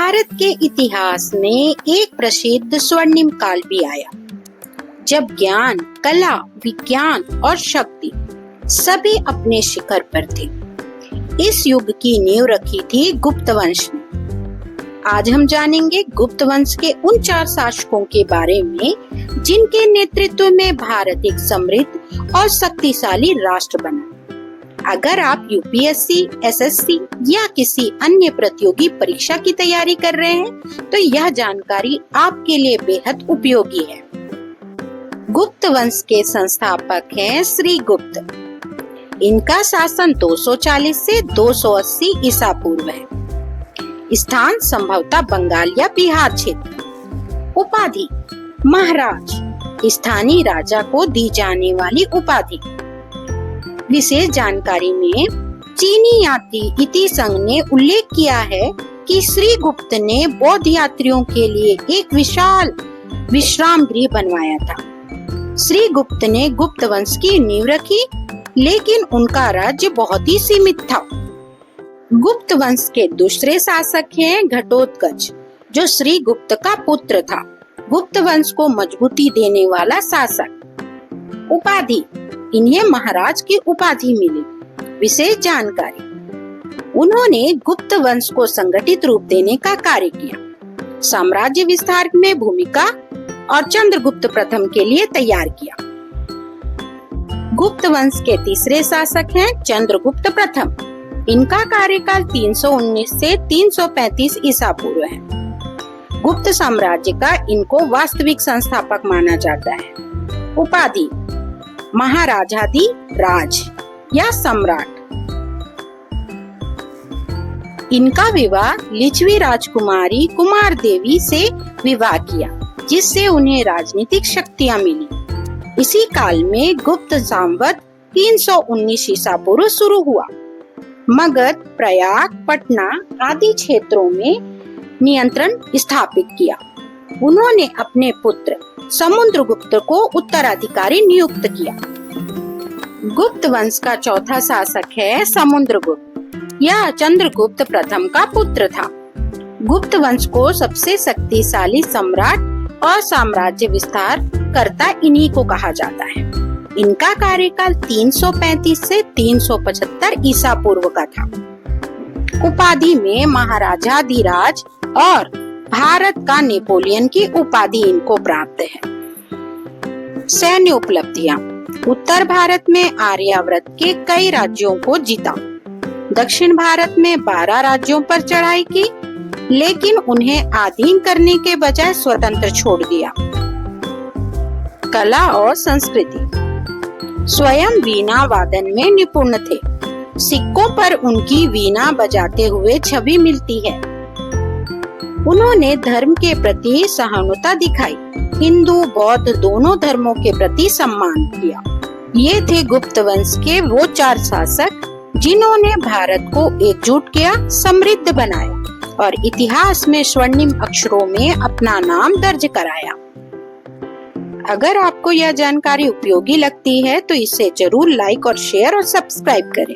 भारत के इतिहास में एक प्रसिद्ध स्वर्णिम काल भी आया, जब ज्ञान, कला, विज्ञान और शक्ति सभी अपने शिखर पर थे। इस युग की नींव रखी थी गुप्त वंश ने। आज हम जानेंगे गुप्त वंश के उन 4 शासकों के बारे में जिनके नेतृत्व में भारत एक समृद्ध और शक्तिशाली राष्ट्र बना। अगर आप यूपीएससी, एसएससी या किसी अन्य प्रतियोगी परीक्षा की तैयारी कर रहे हैं तो यह जानकारी आपके लिए बेहद उपयोगी है। गुप्त वंश के संस्थापक हैं श्री गुप्त। इनका शासन 240 से 280 ईसा पूर्व है। स्थान संभवतः बंगाल या बिहार क्षेत्र। उपाधि महाराज, स्थानीय राजा को दी जाने वाली उपाधि। विशेष जानकारी में चीनी यात्री इतिसंघ ने उल्लेख किया है कि श्री गुप्त ने बौद्ध यात्रियों के लिए एक विशाल विश्राम गृह बनवाया था। श्री गुप्त ने गुप्त वंश की नींव रखी, लेकिन उनका राज्य बहुत ही सीमित था। गुप्त वंश के दूसरे शासक हैं घटोत्कच, जो श्री गुप्त का पुत्र था। गुप्त वंश को मजबूती देने वाला शासक। उपाधि, इन्हें महाराज की उपाधि मिली। विशेष जानकारी, उन्होंने गुप्त वंश को संगठित रूप देने का कार्य किया, साम्राज्य विस्तार में भूमिका और चंद्रगुप्त प्रथम के लिए तैयार किया। गुप्त वंश के तीसरे शासक हैं चंद्रगुप्त प्रथम। इनका कार्यकाल 319 से 335 ईसा पूर्व है। गुप्त साम्राज्य का इनको वास्तविक संस्थापक माना जाता है। उपाधि महाराजाधि राज या सम्राट। इनका विवाह लिच्छवी राजकुमारी कुमार देवी से विवाह किया, जिससे उन्हें राजनीतिक शक्तियां मिली। इसी काल में गुप्त संवत 319 ईसा पूर्व शुरू हुआ। मगध, प्रयाग, पटना आदि क्षेत्रों में नियंत्रण स्थापित किया। उन्होंने अपने पुत्र समुद्रगुप्त को उत्तराधिकारी नियुक्त किया। गुप्त वंश का चौथा शासक है समुद्रगुप्त। यह चंद्रगुप्त प्रथम का पुत्र था। गुप्त वंश को सबसे शक्तिशाली सम्राट और साम्राज्य विस्तार करता इन्हीं को कहा जाता है। इनका कार्यकाल 335 से 375 ईसा पूर्व का था। उपाधि में महाराजाधिराज और भारत का नेपोलियन की उपाधि इनको प्राप्त है। सैन्य उपलब्धियां, उत्तर भारत में आर्यावर्त के कई राज्यों को जीता। दक्षिण भारत में 12 राज्यों पर चढ़ाई की, लेकिन उन्हें अधीन करने के बजाय स्वतंत्र छोड़ दिया। कला और संस्कृति, स्वयं वीणा वादन में निपुण थे। सिक्कों पर उनकी वीणा बजाते हुए छवि मिलती है। उन्होंने धर्म के प्रति सहानुभूति दिखाई। हिंदू बौद्ध दोनों धर्मों के प्रति सम्मान किया। ये थे गुप्त वंश के वो 4 शासक जिन्होंने भारत को एकजुट किया, समृद्ध बनाया और इतिहास में स्वर्णिम अक्षरों में अपना नाम दर्ज कराया। अगर आपको यह जानकारी उपयोगी लगती है तो इसे जरूर लाइक और शेयर और सब्सक्राइब करें।